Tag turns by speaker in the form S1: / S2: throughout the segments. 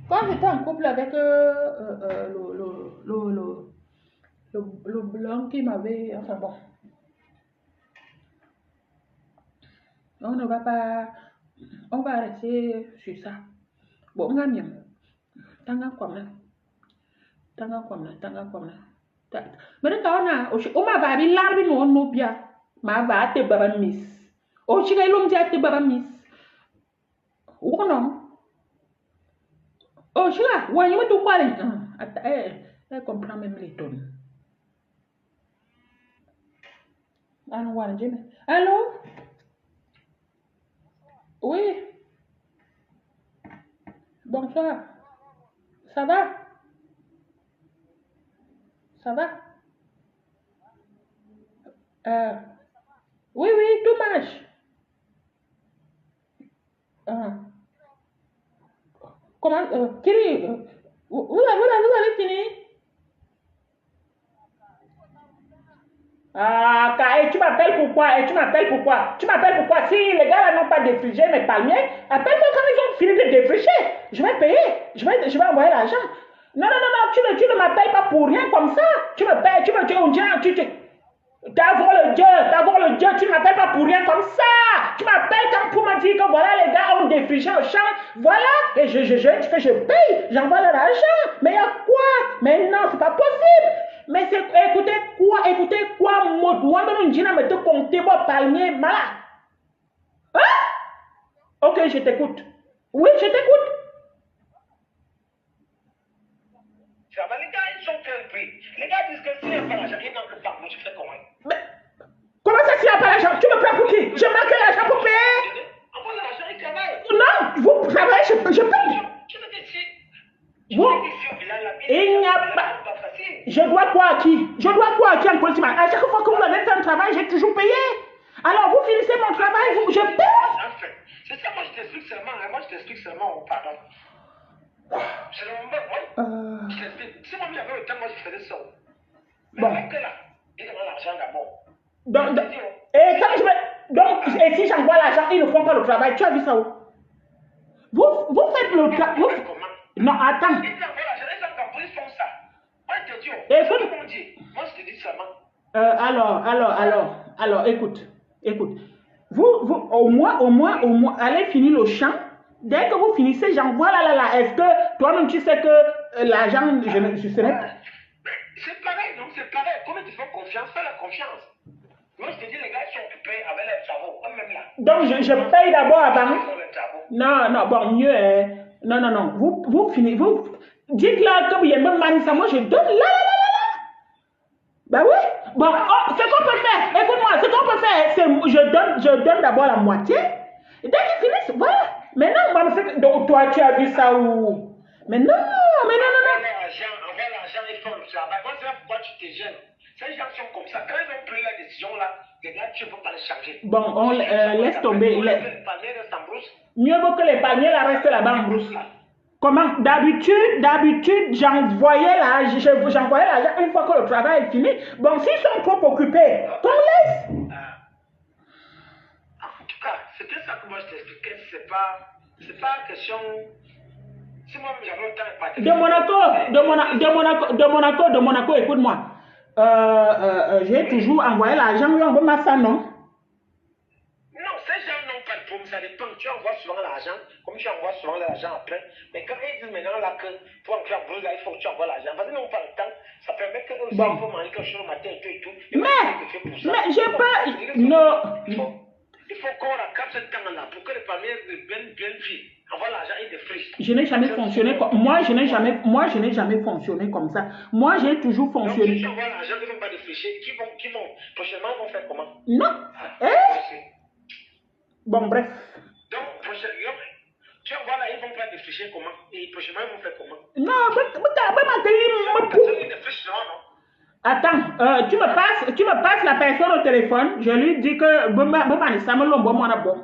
S1: Quand j'étais en couple avec le blanc qui m'avait... Enfin bon, on ne va pas... On va rester sur ça. Bon, on va bien. Tanga comme là. Tanga comme là. Tanga comme là. Mais quand on m'a vabi l'arbi non no bien. Ma va te baba miss. O chiga ilom dia te baba miss. Ou non? Oh, chiga, ouais, il me tout parler. Elle comprend même les tonnes. Allô? Oui, bonsoir. Ça va? Ça va? Euh, oui, oui, tout marche. Euh, comment, Kiri, vous avez fini? Ah, et tu m'appelles pourquoi? Et tu m'appelles pourquoi? Tu m'appelles pourquoi? Si les gars là n'ont pas défrigé mes palmiers, appelle-moi quand ils ont fini de défricher. Je vais payer. Je vais envoyer l'argent. Non, non, non, non, tu ne m'appelles pas pour rien comme ça. Tu me payes, t'as le Dieu, tu ne m'appelles pas pour rien comme ça. Tu m'appelles quand pour me dire que voilà, les gars ont défriché le champ. Voilà, et je paye, j'envoie leur argent. Mais il y a quoi? Mais non, c'est pas possible. Mais c'est, écoutez quoi, moi, je me te compter vos palmiers, malade. Hein? Ok, je t'écoute. Oui, je t'écoute.
S2: Les gars, ils ont fait un prix. Les gars disent que s'il n'y a pas l'argent, ils n'ont que pas. Moi, je fais comment?
S1: Mais, comment ça, s'il n'y a pas l'argent? Tu me prends pour qui? Je manque l'argent pour payer?
S2: Envoie l'argent, ils travaillent.
S1: Non, vous travaillez, je paye.
S2: Je te dis ici.
S1: Il n'y a pas. Je dois quoi à qui? Je dois quoi à qui en politique? À chaque fois que vous avez fait un travail, j'ai toujours payé. Alors, vous finissez mon travail, je paye.
S2: C'est ça, moi, je t'explique seulement, pardon. C'est le moment, moi. Je t'explique. Si moi, j'avais le temps, moi, je faisais ça. Mais avec là, ils ont l'argent d'abord.
S1: Et si j'envoie l'argent, ils ne font pas le travail. Tu as vu ça où? Vous faites le travail. Non, attends.
S2: Ils envoient l'argent, ils font ça. Moi, je te dis, moi, je te dis seulement.
S1: Alors, écoute. Vous, au moins, allez finir le champ. Dès que vous finissez, j'envoie là. Est-ce que toi-même, tu sais que l'argent, je serai pas.
S2: C'est pareil, donc c'est pareil. Comment tu fais confiance? Fais la confiance. Moi, je te dis, les gars sont occupés avec les travaux, même là.
S1: Donc, je paye d'abord avant. Non, bon, mieux. Non. Vous finissez. Dites là que vous y avez même mani, ça, moi, je donne là. Ben oui. Bon, ce qu'on peut faire, écoute-moi, ce qu'on peut faire, c'est je donne d'abord la moitié. Et dès qu'ils finissent, voilà. Mais non, donc toi, tu as vu ça où? Mais non.
S2: Envoie l'argent, ils font le travail. Moi, c'est pourquoi tu te gênes. Ces gens sont comme ça. Quand ils ont pris la décision là, les gars, tu ne peux pas les changer.
S1: Bon, on laisse tomber. Mieux vaut que les palmiers là restent là-bas en brousse. Comment? D'habitude, j'envoyais l'argent une fois que le travail est fini. Bon, s'ils sont trop occupés, qu'on laisse.
S2: En tout cas, c'était ça que moi je t'expliquais. C'est pas question. Si moi j'avais le temps
S1: De Monaco, écoute-moi. J'ai toujours envoyé l'argent, on veut ma ça, non?
S2: Non, ces gens n'ont pas de problème, ça dépend. Tu envoies souvent l'argent, comme tu envoies souvent l'argent après. Mais quand ils disent maintenant là que pour entrer en boulot, il faut que tu envoies l'argent. Parce qu'ils n'ont pas le temps, ça permet que eux aussi, il faut manger quelque chose le matin et tout.
S1: Mais j'ai pas. Non.
S2: Il faut qu'on accapte ce temps-là pour que les palmiers deviennent bien vivre. Envoie l'argent et des friches.
S1: Je n'ai jamais fonctionné comme moi, je n'ai jamais fonctionné comme ça. Moi, j'ai toujours fonctionné.
S2: Donc, si tu envoies l'argent, ils ne vont pas défricher. Prochainement, ils vont faire comment?
S1: Non. Bon, bref.
S2: Donc, prochainement, tu envoies là, ils vont pas défricher comment? Et prochainement, ils vont faire comment?
S1: Non, attends, tu me passes la personne au téléphone, je lui dis que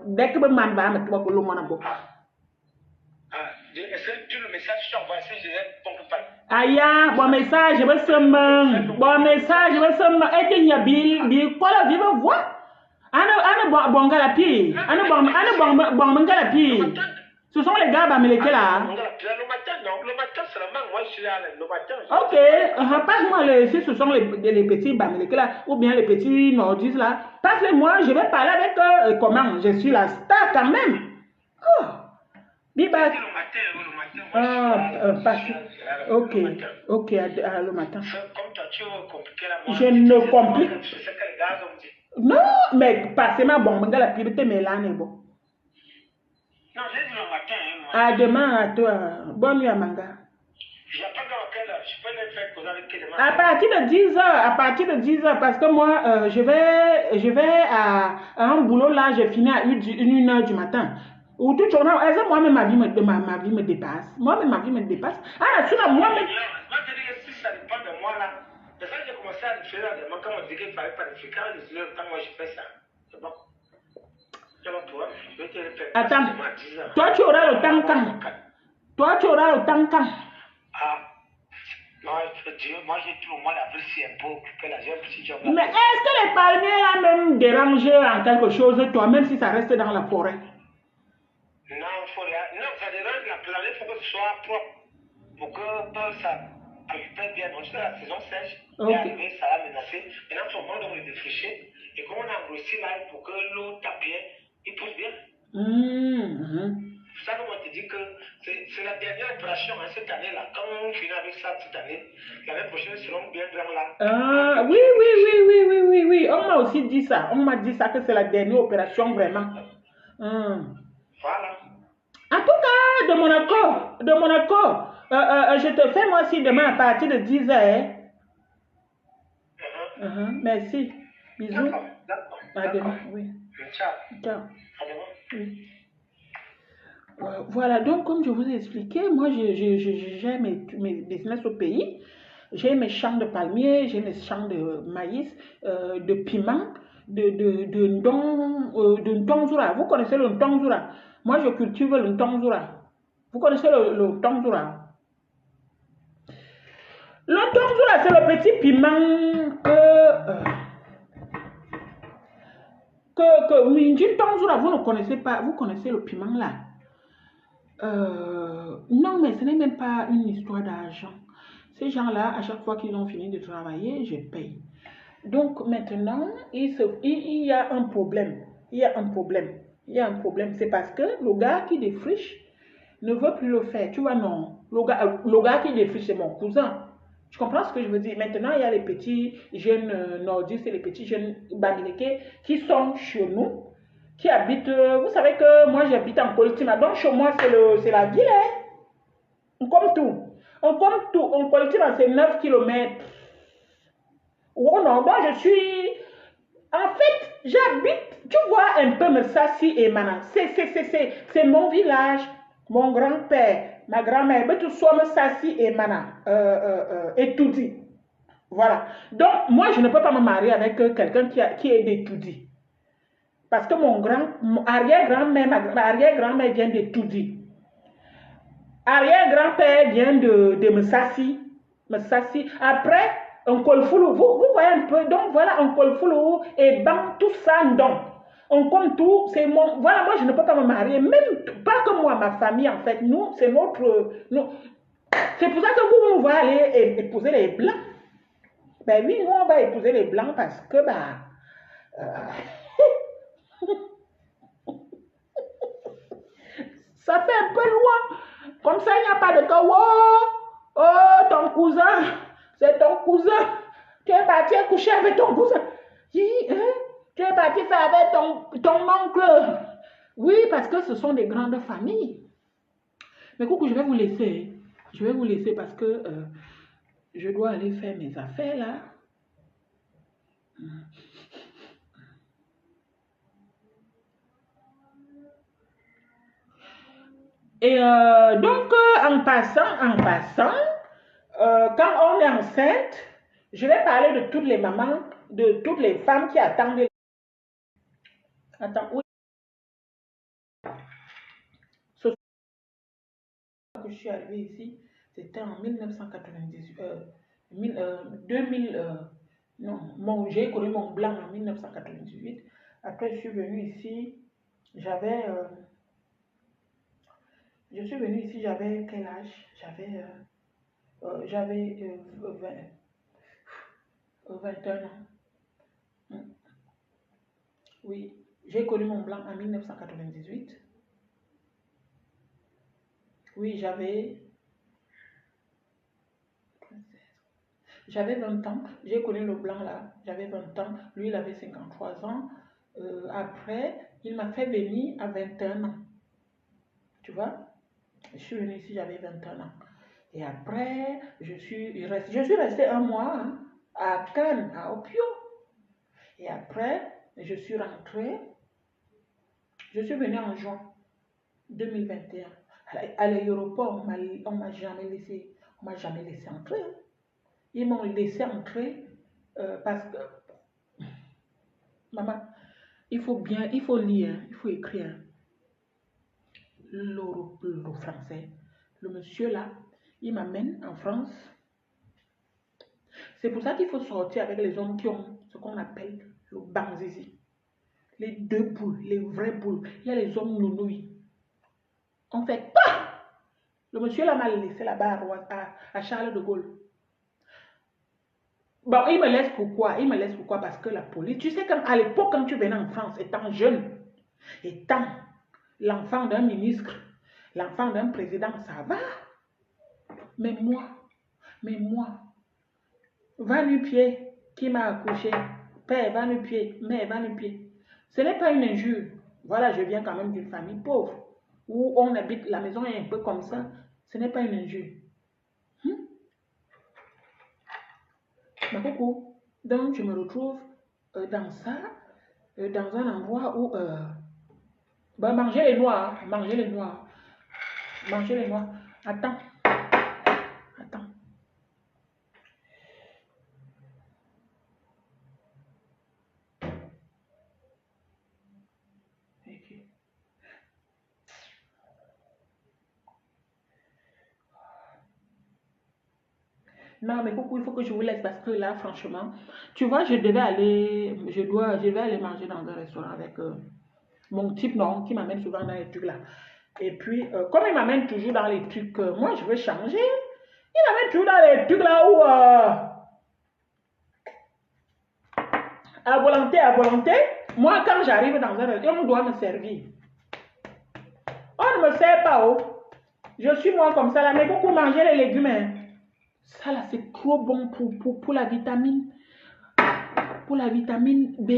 S1: dès que
S2: est-ce que tu le message tu envoies si je n'ai pas
S1: Aïe, bon message, je veux seulement, et qu'il y a bil, quoi la vive voix? Anne bon galapi, Anne bon galapi. Ce sont les gars Bamileke là.
S2: Le matin, non. Le matin seulement, moi je suis là. Le matin.
S1: Ok, passe-moi si ce sont les petits Bamileke là, ou bien les petits nordistes là. Passe-les-moi, je vais parler avec comment. Je suis la star quand même. Oh, Biba.
S2: Le matin,
S1: ok, ok, le matin.
S2: Comme toi, tu veux compliquer la
S1: je ne complique. Non, mais passez-moi bon, la priorité, mais là, n'est bon.
S2: Non, j'ai dit le matin.
S1: À demain à toi. Bonne nuit à Manga.
S2: Je peux les faire causer avec quel
S1: à partir de 10h, parce que moi, je vais à un boulot là, j'ai fini à 1h du matin. Ou tout le monde, moi-même, ma vie me dépasse. Moi-même, ma vie me dépasse. Ah, sur moi-même.
S2: Moi, je dis que si ça dépend de moi là, c'est ça que j'ai commencé à réfléchir à des moments quand on dit qu'il ne fallait pas réfléchir. Quand je dis le temps, moi, je fais ça. C'est bon.
S1: Attends, toi tu auras le temps quand? Toi tu auras le temps quand?
S2: Ah, moi j'ai tout le monde d'avril si un peu occupé là, j'ai un petit job.
S1: Mais est-ce que les palmiers là même dérangent en quelque chose, toi, même si ça reste dans la forêt?
S2: Non, ça dérange la planète, il faut que ce soit propre pour que ça récupère bien. Donc, la saison sèche, arrivé, ça va menacer. Maintenant, tout le monde doit défricher. Et comme on a grossi là, pour que l'eau tape bien, il pousse bien. C'est pour ça que moi, je te dis que c'est la dernière opération hein, cette année-là. Quand on finit avec ça cette année, l'année prochaine, seront bien grands là.
S1: Ah, oui. On m'a aussi dit ça. On m'a dit ça que c'est la dernière opération vraiment.
S2: Voilà.
S1: En tout cas, de mon accord, je te fais moi aussi demain à partir de 10h. Merci. Bisous.
S2: D'accord.
S1: À demain, oui.
S2: Ciao.
S1: Ciao.
S2: À demain.
S1: Oui. Voilà, donc comme je vous ai expliqué, moi j'ai mes business au pays. J'ai mes champs de palmiers, j'ai mes champs de maïs, de piment, de ntongzura. Vous connaissez le ntongzura? Moi je cultive le ntongzura. Vous connaissez le ntongzura? Le ntongzura, c'est le petit piment que ntongzura, vous ne connaissez pas. Vous connaissez le piment là? Non, mais ce n'est même pas une histoire d'argent. Ces gens-là, à chaque fois qu'ils ont fini de travailler, je paye. Donc maintenant, il y a un problème. Il y a un problème. C'est parce que le gars qui défriche ne veut plus le faire. Tu vois, non. Le gars qui défriche, c'est mon cousin. Tu comprends ce que je veux dire? Maintenant, il y a les petits jeunes nordistes et les petits jeunes bamileke qui sont chez nous, qui habitent, vous savez que moi j'habite en Politima, donc chez moi c'est la ville, hein? Comme tout. En Politima c'est 9 km. Oh non, moi je suis, en fait, j'habite, tu vois un peu Messassi et Mana, c'est mon village, mon grand-père, ma grand-mère, mais tout soit Messassi et Mana, et tout dit. Voilà. Donc moi je ne peux pas me marier avec quelqu'un qui est d'étoudi. Parce que mon arrière-grand-mère, ma arrière-grand-mère vient de Toudi. Arrière-grand-père vient de Messassi. Après, un Kolfoulou. Vous voyez un peu. Donc voilà, un Kolfoulou et Bam, tout ça, donc. On compte tout. C'est mon. Voilà, moi je ne peux pas me marier. Même pas que moi, ma famille, en fait. Nous, c'est notre. C'est pour ça que vous voyez aller épouser les blancs. Ben oui, nous, on va épouser les blancs parce que, ça fait un peu loin. Comme ça, il n'y a pas de cas. Oh, ton cousin, c'est ton cousin. Tu es parti coucher avec ton cousin. Tu es parti faire avec ton oncle. Oui, parce que ce sont des grandes familles. Mais coucou, je vais vous laisser. Je vais vous laisser parce que je dois aller faire mes affaires là. Et donc, en passant, quand on est enceinte, je vais parler de toutes les mamans, de toutes les femmes qui attendent. Attends, oui. Ce que je suis arrivée ici, c'était en 1998. 2000, non, j'ai connu mon blanc en 1998. Après, je suis venue ici, j'avais Je suis venue ici, j'avais quel âge? J'avais 21 ans. Hmm. Oui, j'ai connu mon blanc en 1998. Oui, j'avais 20 ans. J'ai connu le blanc là, j'avais 20 ans. Lui, il avait 53 ans. Après, il m'a fait venir à 21 ans. Tu vois? Je suis venue ici, j'avais 21 ans. Et après, je suis restée un mois hein, à Cannes, à Opio. Et après, je suis rentrée. Je suis venue en juin 2021. À l'aéroport, on m'a jamais laissé, entrer. Hein. Ils m'ont laissé entrer parce que, maman, il faut lire, il faut écrire le français. Le monsieur là, il m'amène en France. C'est pour ça qu'il faut sortir avec les hommes qui ont ce qu'on appelle le banzizi. Les deux boules, les vraies boules. Il y a les hommes nounouilles. On fait pas. Le monsieur là m'a laissé là-bas à Charles de Gaulle. Bon, il me laisse pourquoi? Il me laisse pourquoi? Parce que la police, tu sais, à l'époque, quand tu venais en France, étant jeune, étant l'enfant d'un ministre, l'enfant d'un président, ça va. Mais moi, va nu pied qui m'a accouché, père, va nu pied, mère, va nu pied. Ce n'est pas une injure. Voilà, je viens quand même d'une famille pauvre, où on habite, la maison est un peu comme ça. Ce n'est pas une injure. Mais coucou. Donc, je me retrouve dans ça, dans un endroit où bah, manger les noix, hein, manger les noix, manger les noix. Attends. Ok. Non, mais coucou, il faut que je vous laisse parce que là, franchement, tu vois, je vais aller manger dans un restaurant avec mon type, non, qui m'amène souvent dans les trucs là. Et puis, comme il m'amène toujours dans les trucs, moi, je veux changer. Il m'amène toujours dans les trucs là où, à volonté, moi, quand j'arrive dans un restaurant, on doit me servir. On ne me sert pas, oh. Je suis moi comme ça là, mais beaucoup manger les légumes, hein. Ça là, c'est trop bon pour la vitamine. Pour la vitamine B.